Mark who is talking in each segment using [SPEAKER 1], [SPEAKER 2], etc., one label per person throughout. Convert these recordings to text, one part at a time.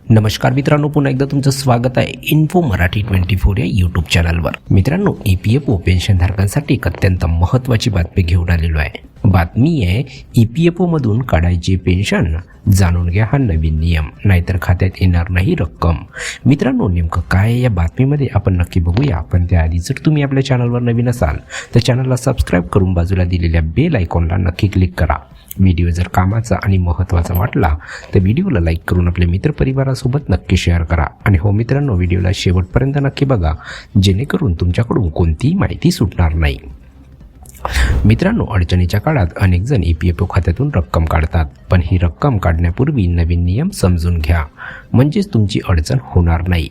[SPEAKER 1] नमस्कार मित्रांनो, पुन्हा एकदा तुमचं स्वागत आहे इन्फो मराठी 24 या यूट्यूब चॅनलवर। मित्रांनो, EPFO पेन्शनधारकांसाठी एक अत्यंत महत्त्वाची बातमी घेऊन आलेलो आहे। बातमी आहे EPFO मधून काढायची पेन्शन, जाणून घ्या हा नवीन नियम, नाहीतर खात्यात येणार नाही रक्कम। मित्रांनो, नेमकं काय या बातमीमध्ये आपण नक्की बघूया। पण त्याआधी जर तुम्ही आपल्या चॅनलवर नवीन असाल तर चॅनलला सबस्क्राईब करून बाजूला दिलेल्या बेल आयकॉनला नक्की क्लिक करा। व्हिडिओ जर कामाचा आणि महत्त्वाचा वाटला तर व्हिडिओला लाईक करून आपल्या मित्रपरिवारासोबत नक्की शेअर करा। आणि हो मित्रांनो, व्हिडिओला शेवटपर्यंत नक्की बघा, जेणेकरून तुमच्याकडून कोणतीही माहिती सुटणार नाही। मित्रांनो, अडचणीच्या काळात अनेक जण EPFO खात्यातून रक्कम काढतात, पण ही रक्कम काढण्यापूर्वी नवीन नियम समजून घ्या, म्हणजेच तुमची अडचण होणार नाही।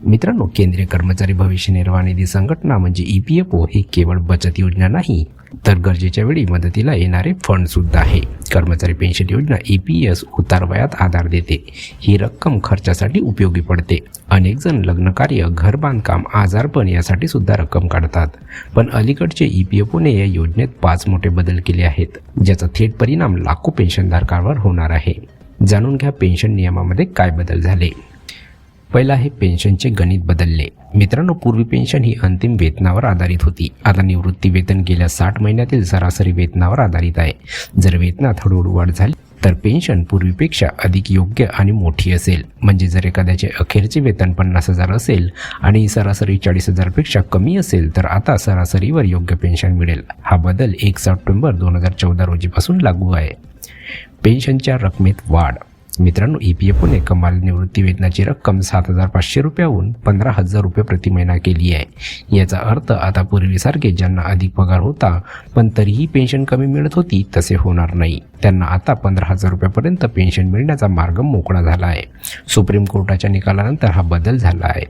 [SPEAKER 1] मित्रांनो, केंद्रीय कर्मचारी भविष्य निर्वाह निधी संघटना म्हणजे EPFO ही केवळ बचत योजना नाही, तर गरजेच्या वेळी मदतीला येणारे फंड सुद्धा आहे। कर्मचारी पेन्शन योजना EPS उतार वयात आधार देते। ही रक्कम खर्चासाठी उपयोगी पडते। अनेक जण लग्न कार्य, घर बांधकाम, आजारपण यासाठी सुद्धा रक्कम काढतात। पण अलीकडचे EPFOने या योजनेत 5 मोठे बदल केले आहेत, ज्याचा थेट परिणाम लाखो पेन्शनधारकांवर होणार आहे। जाणून घ्या पेन्शन नियमामध्ये काय बदल झाले। पहिला आहे पेन्शनचे गणित बदलले। मित्रांनो, पूर्वी पेन्शन ही अंतिम वेतनावर आधारित होती। आता निवृत्ती वेतन गेल्या 60 महिन्यातील सरासरी वेतनावर आधारित आहे। जर वेतनात हळूहळू वाढ झाली तर पेन्शन पूर्वीपेक्षा अधिक योग्य आणि मोठी असेल। म्हणजे जर एखाद्याचे अखेरचे वेतन 50,000 असेल आणि सरासरी 40,000 पेक्षा कमी असेल तर आता सरासरीवर योग्य पेन्शन मिळेल। हा बदल 1 सप्टेंबर 2014 रोजीपासून लागू आहे। पेन्शनच्या रकमेत वाढ। मित्रांनो, EPFOने कमाल निवृत्ती वेतनाची रक्कम 7,500 रुपयाहून 15,000 रुपये प्रति महिना केली आहे। याचा अर्थ आता पूर्वीसारखे ज्यांना अधिक पगार होता पण तरीही पेन्शन कमी मिळत होती तसे होणार नाही। त्यांना आता 15,000 रुपयापर्यंत पेन्शन मिळण्याचा मार्ग मोकळा झाला आहे। सुप्रीम कोर्टाच्या निकालानंतर हा बदल झाला आहे।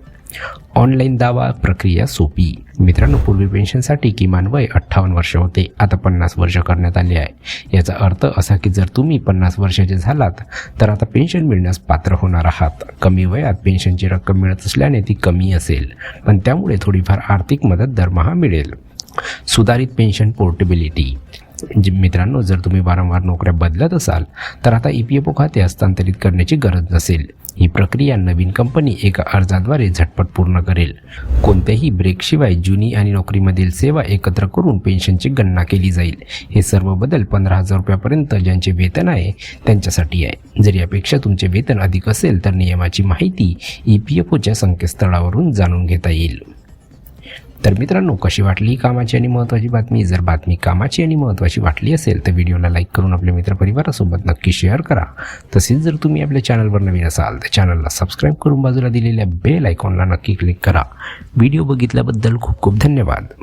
[SPEAKER 1] ऑनलाईन दावा प्रक्रिया सोपी। मित्रांनो, पूर्वी पेन्शनसाठी किमान वय 58 वर्ष होते, आता 50 वर्ष करण्यात आले आहे। याचा अर्थ असा की जर तुम्ही 50 वर्षाचे झालात तर आता पेन्शन मिळण्यास पात्र होणार आहात। कमी वयात पेन्शनची रक्कम मिळत असल्याने ती कमी असेल, पण त्यामुळे थोडीफार आर्थिक मदत दरमहा मिळेल। सुधारित पेन्शन पोर्टेबिलिटी। मित्रांनो, जर तुम्ही वारंवार नोकऱ्या बदलत असाल तर आता EPFO खाते हस्तांतरित करण्याची गरज नसेल। ही प्रक्रिया नवीन कंपनी एका अर्जाद्वारे झटपट पूर्ण करेल। कोणत्याही ब्रेकशिवाय जुनी आणि नोकरीमधील सेवा एकत्र करून पेन्शनची गणना केली जाईल। हे सर्व बदल 15,000 रुपयापर्यंत ज्यांचे वेतन आहे त्यांच्यासाठी आहे। जर यापेक्षा तुमचे वेतन अधिक असेल तर नियमाची माहिती EPFOच्या संकेतस्थळावरून जाणून घेता येईल। तर मित्रांनो, कशी वाटली कामाची आणि महत्त्वाची बातमी। जर बातमी कामाची आणि महत्त्वाची वाटली असेल तर व्हिडिओला लाईक करून आपल्या मित्रपरिवारासोबत नक्की शेअर करा। तसेच जर तुम्ही आपल्या चॅनलवर नवीन असाल तर चॅनलला सबस्क्राईब करून बाजूला दिलेल्या बेल आयकॉनला नक्की क्लिक करा। व्हिडिओ बघितल्याबद्दल खूप खूप धन्यवाद।